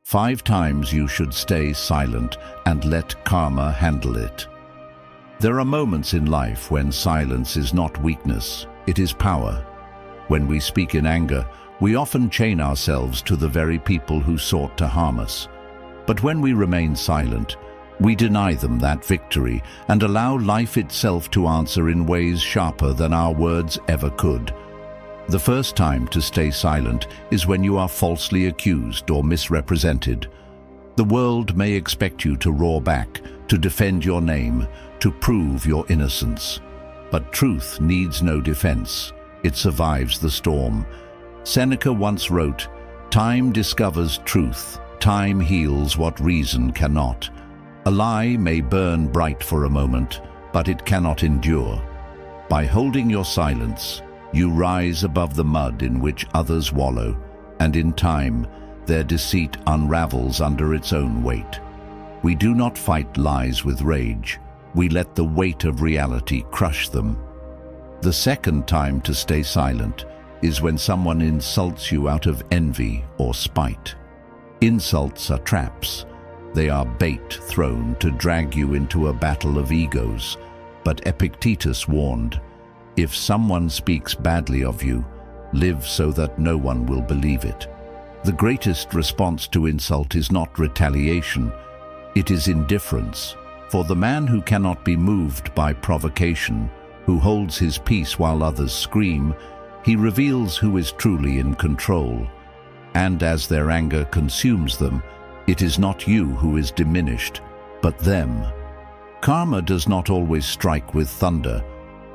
5 times you should stay silent and let karma handle it. There are moments in life when silence is not weakness, it is power. When we speak in anger, we often chain ourselves to the very people who sought to harm us. But when we remain silent, we deny them that victory and allow life itself to answer in ways sharper than our words ever could. The first time to stay silent is when you are falsely accused or misrepresented. The world may expect you to roar back, to defend your name, to prove your innocence. But truth needs no defense. It survives the storm. Seneca once wrote, "Time discovers truth. Time heals what reason cannot." A lie may burn bright for a moment, but it cannot endure. By holding your silence, you rise above the mud in which others wallow, and in time, their deceit unravels under its own weight. We do not fight lies with rage. We let the weight of reality crush them. The second time to stay silent is when someone insults you out of envy or spite. Insults are traps. They are bait thrown to drag you into a battle of egos. But Epictetus warned, if someone speaks badly of you, live so that no one will believe it. The greatest response to insult is not retaliation, it is indifference. For the man who cannot be moved by provocation, who holds his peace while others scream, he reveals who is truly in control. And as their anger consumes them, it is not you who is diminished, but them. Karma does not always strike with thunder.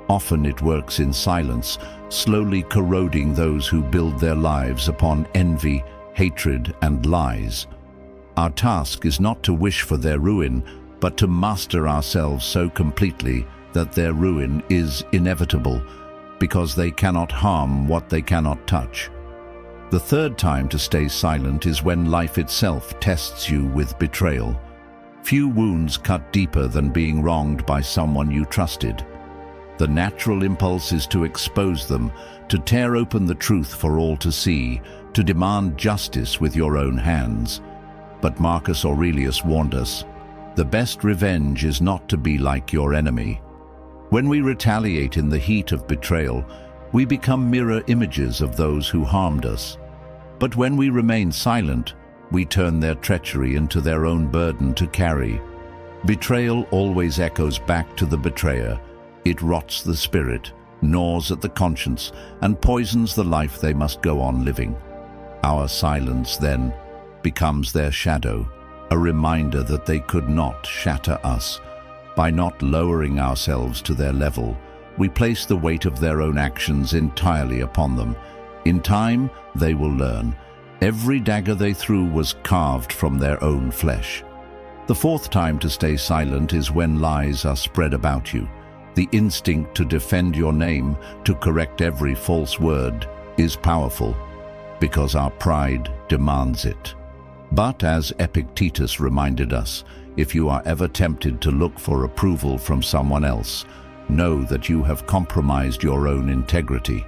Often it works in silence, slowly corroding those who build their lives upon envy, hatred, and lies. Our task is not to wish for their ruin, but to master ourselves so completely that their ruin is inevitable, because they cannot harm what they cannot touch. The third time to stay silent is when life itself tests you with betrayal. Few wounds cut deeper than being wronged by someone you trusted. The natural impulse is to expose them, to tear open the truth for all to see, to demand justice with your own hands. But Marcus Aurelius warned us, the best revenge is not to be like your enemy. When we retaliate in the heat of betrayal, we become mirror images of those who harmed us. But when we remain silent, we turn their treachery into their own burden to carry. Betrayal always echoes back to the betrayer. It rots the spirit, gnaws at the conscience, and poisons the life they must go on living. Our silence, then, becomes their shadow, a reminder that they could not shatter us. By not lowering ourselves to their level, we place the weight of their own actions entirely upon them. In time, they will learn. Every dagger they threw was carved from their own flesh. The fourth time to stay silent is when lies are spread about you. The instinct to defend your name, to correct every false word, is powerful, because our pride demands it. But as Epictetus reminded us, if you are ever tempted to look for approval from someone else, know that you have compromised your own integrity.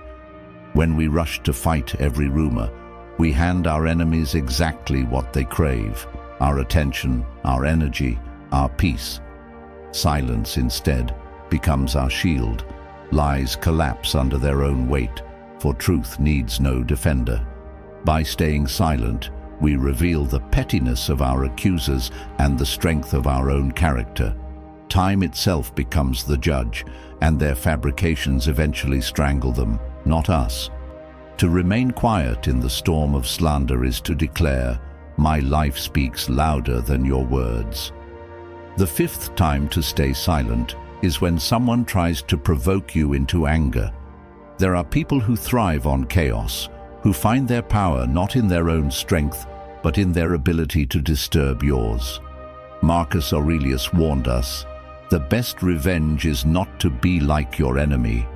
When we rush to fight every rumor, we hand our enemies exactly what they crave: our attention, our energy, our peace. Silence, instead, becomes our shield. Lies collapse under their own weight, for truth needs no defender. By staying silent, we reveal the pettiness of our accusers and the strength of our own character. Time itself becomes the judge, and their fabrications eventually strangle them, not us. To remain quiet in the storm of slander is to declare, "My life speaks louder than your words." The fifth time to stay silent is when someone tries to provoke you into anger. There are people who thrive on chaos, who find their power not in their own strength, but in their ability to disturb yours. Marcus Aurelius warned us, the best revenge is not to be like your enemy.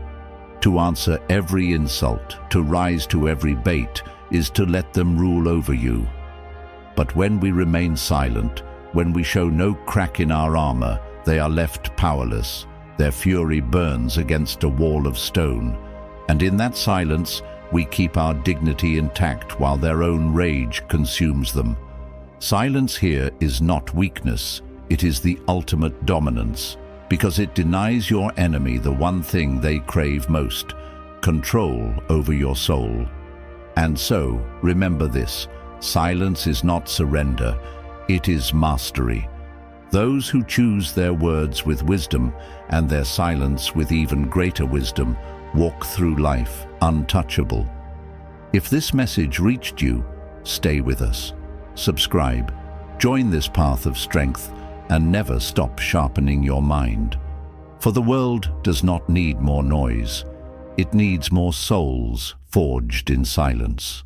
To answer every insult, to rise to every bait, is to let them rule over you. But when we remain silent, when we show no crack in our armor, they are left powerless. Their fury burns against a wall of stone, and in that silence, we keep our dignity intact while their own rage consumes them. Silence here is not weakness, it is the ultimate dominance, because it denies your enemy the one thing they crave most: control over your soul. And so, remember this: silence is not surrender, it is mastery. Those who choose their words with wisdom and their silence with even greater wisdom walk through life untouchable. If this message reached you, stay with us. Subscribe, join this path of strength, and never stop sharpening your mind. For the world does not need more noise, it needs more souls forged in silence.